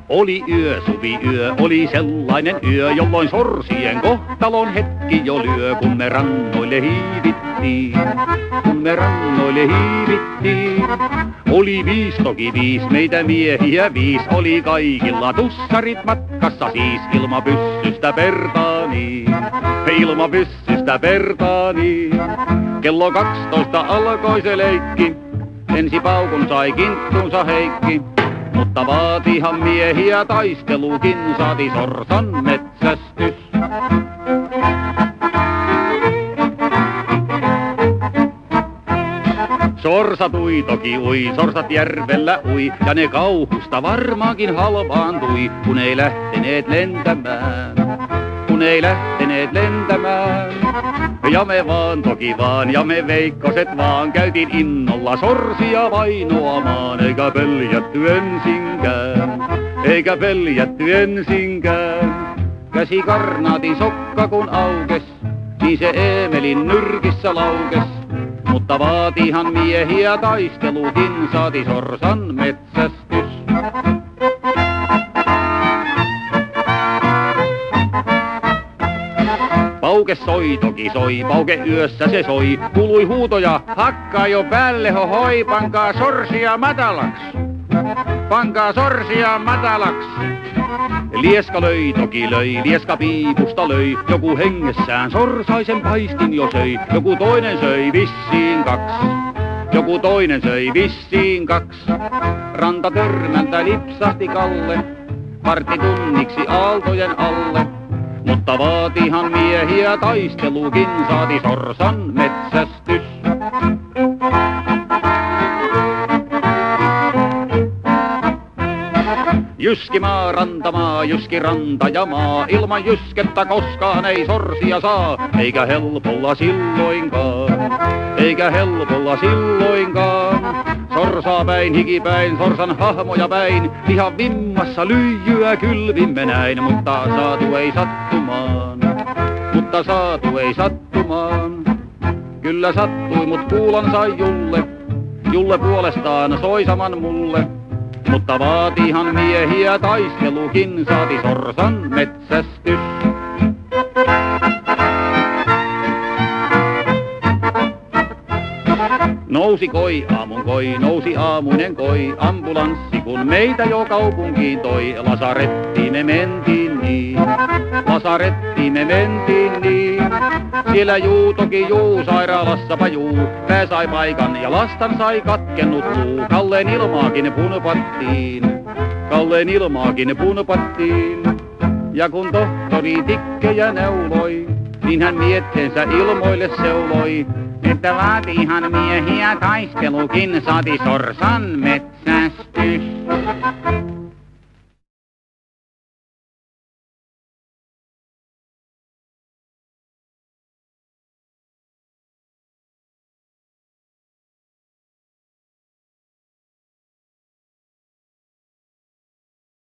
Oli yö, suviyö, oli sellainen yö, jolloin sorsien kohtalon hetki jo lyö, kun me rannoille hiivittiin. Kun me rannoille hiivittiin. Oli toki viis, meitä miehiä viis, oli kaikilla tussarit matkassa siis ilmapyssystä pertaaniin. Ilmapyssystä pertaaniin. Kello 12 alkoi se leikki, ensi paukun sai kinttunsa Heikki. Mutta vaatihan miehiä taistelukin, saati sorsan metsästys. Sorsat ui toki ui, sorsat järvellä ui, ja ne kauhusta varmaankin halvaantui, kun ei lähteneet lentämään. Kun ei lähteneet lentämään. Ja me vaan toki vaan, ja me veikkoset vaan, käytiin innolla sorsia vainoamaan, eikä peljätty ensinkään, eikä peljätty ensinkään. Käsikarnaatin sokka kun aukes, niin se Eemelin nyrkissä laukes. Mutta vaatihan miehiä taistelukin, saati sorsan metsästys. Pauke soi toki soi, pauke yössä se soi, kuului huutoja, hakkaa jo päälle hohoi, pankaa sorsia matalaks. Pankaa sorsia matalaks. Lieska löi toki löi, lieska piipusta löi, joku hengessään sorsaisen paistin jo söi, joku toinen söi vissiin kaks. Joku toinen söi vissiin kaks. Ranta törmäntä lipsahti Kalle, varttitunniksi aaltojen alle. Mutta vaatihan miehiä taistelukin, saati sorsan metsästys. Jyskimaa, rantamaa, jyski ranta ja maa, ilman jyskettä koskaan ei sorsia saa, eikä helpolla silloinkaan, eikä helpolla silloinkaan. Sorsaa päin, hikipäin, sorsan hahmoja päin, ihan vimmassa lyijyä kylvimme näin, mutta saatu ei sattumaan, mutta saatu ei sattumaan. Kyllä sattui, mut kuulan sai Julle, Julle puolestaan soi saman mulle. Mutta vaatihan miehiä taistelukin, saati sorsan metsästys. Nousi koi, aamun koi, nousi aamuinen koi, ambulanssi kun meitä jo kaupunkiin toi. Lasarettiin me mentiin niin, lasarettiin me mentiin niin. Siellä juu toki juu, sairaalassapa juu, pää sai paikan ja lastan sai katkennut luu. Kalleen ilmaakin punopattiin, kalleen ilmaakin punopattiin. Ja kun tohtori tikkejä neuloi, niin hän mietteensä ilmoille seuloi, että vaatihan miehiä taistelukin, saati sorsan metsästys.